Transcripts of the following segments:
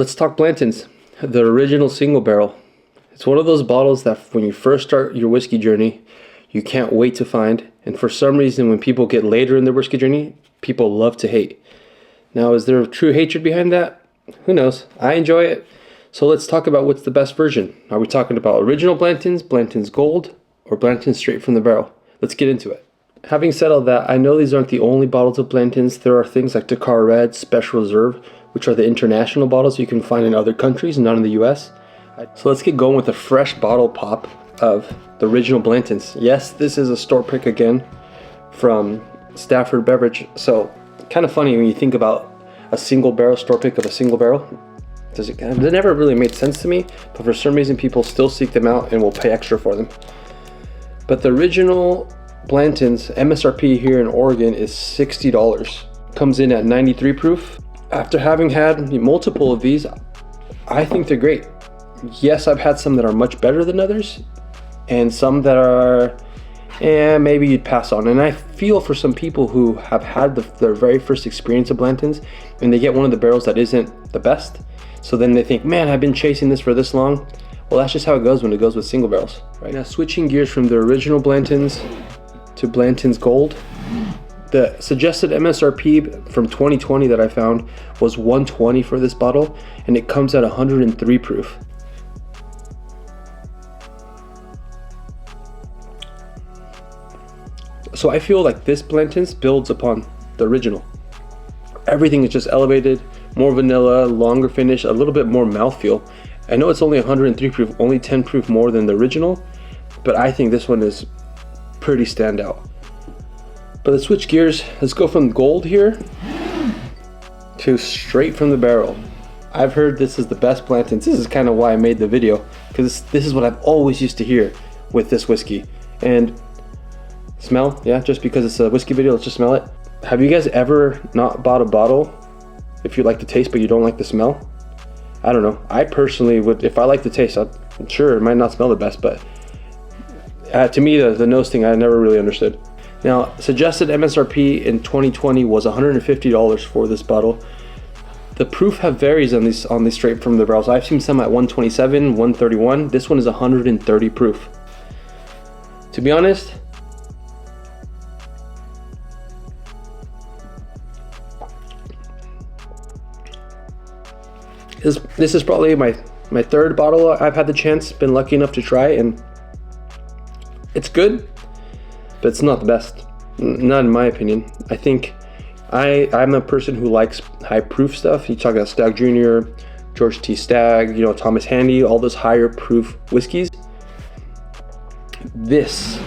Let's talk Blantons, the original single barrel. It's one of those bottles that when you first start your whiskey journey, you can't wait to find. And for some reason, when people get later in their whiskey journey, people love to hate. Now, is there true hatred behind that? Who knows? I enjoy it. So let's talk about what's the best version. Are we talking about original Blantons, Blantons Gold, or Blantons straight from the barrel? Let's get into it. Having said all that, I know these aren't the only bottles of Blantons. There are things like Dakar Red, Special Reserve, which are the international bottles you can find in other countries, not in the US. So let's get going with a fresh bottle pop of the original Blantons. Yes, this is a store pick again from Stafford Beverage. So kind of funny when you think about a single barrel store pick of a single barrel. It never really made sense to me, but for some reason people still seek them out and will pay extra for them. But the original Blantons MSRP here in Oregon is $60. Comes in at 93 proof. After having had multiple of these, I think they're great. Yes, I've had some that are much better than others, and some that are, maybe you'd pass on. And I feel for some people who have had their very first experience of Blantons, and they get one of the barrels that isn't the best, so then they think, man, I've been chasing this for this long. Well, that's just how it goes when it goes with single barrels. Right now, switching gears from the original Blantons to Blantons Gold. The suggested MSRP from 2020 that I found was $120 for this bottle, and it comes at 103 proof. So I feel like this Blantons builds upon the original. Everything is just elevated, more vanilla, longer finish, a little bit more mouthfeel. I know it's only 103 proof, only 10 proof more than the original, but I think this one is pretty standout. But let's switch gears. Let's go from gold here to straight from the barrel. I've heard this is the best Blantons. This is kind of why I made the video, because this is what I've always used to hear with this whiskey. And smell, yeah, just because it's a whiskey video, let's just smell it. Have you guys ever not bought a bottle if you like the taste but you don't like the smell? I don't know. I personally would, if I like the taste, I'm sure it might not smell the best, but to me, the nose thing, I never really understood. Now, suggested MSRP in 2020 was $150 for this bottle. The proof varies on these straight from the barrels. I've seen some at 127, 131. This one is 130 proof. To be honest, this is probably my third bottle I've had the chance, been lucky enough to try, and it's good, but it's not the best. Not in my opinion. I think I'm a person who likes high proof stuff. You talk about Stagg Jr., George T. Stagg, Thomas Handy, all those higher proof whiskeys. This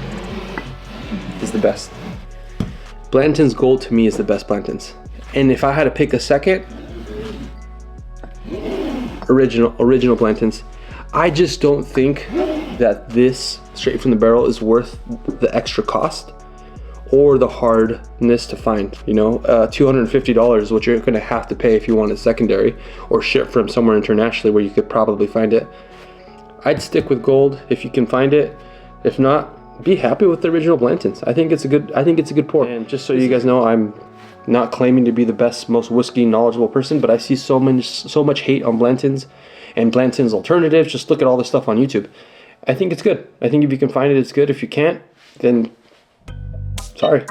is the best. Blantons Gold to me is the best Blantons. And if I had to pick a second, original Blantons. I just don't think that this straight from the barrel is worth the extra cost or the hardness to find. $250 is what you're going to have to pay if you want a secondary or ship from somewhere internationally where you could probably find it. I'd stick with gold if you can find it. If not, be happy with the original Blantons. I think it's a good pour. And just so you guys know, I'm not claiming to be the best, most whiskey knowledgeable person, but I see so much hate on Blantons and Blantons alternatives. Just look at all this stuff on YouTube. I think it's good. I think if you can find it, it's good. If you can't, then sorry.